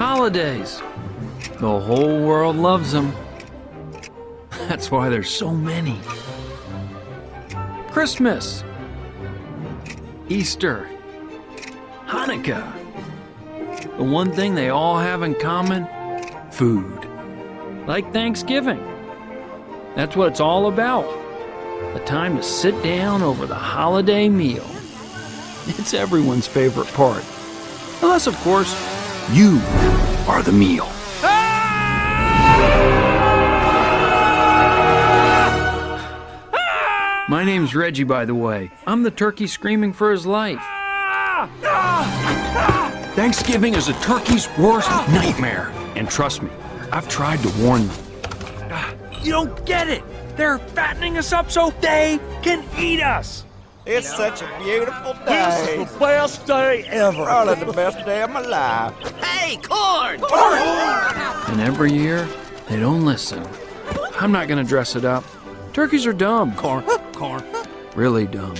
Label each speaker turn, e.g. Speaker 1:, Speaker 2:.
Speaker 1: Holidays. The whole world loves them. That's why there's so many. Christmas, Easter, Hanukkah. The one thing they all have in common, food. Like Thanksgiving. That's what it's all about. A time to sit down over the holiday meal. It's everyone's favorite part. Unless, of course, you are the meal. My name's Reggie, by the way. I'm the turkey screaming for his life. Thanksgiving is a turkey's worst nightmare. And trust me, I've tried to warn them. You don't get it! They're fattening us up so they can eat us!
Speaker 2: It's such a beautiful day.
Speaker 3: This is the best day ever.
Speaker 2: Probably the best day of my life.
Speaker 4: Hey, corn!
Speaker 1: And every year, they don't listen. I'm not gonna dress it up. Turkeys are dumb.
Speaker 3: Corn.
Speaker 1: Really dumb.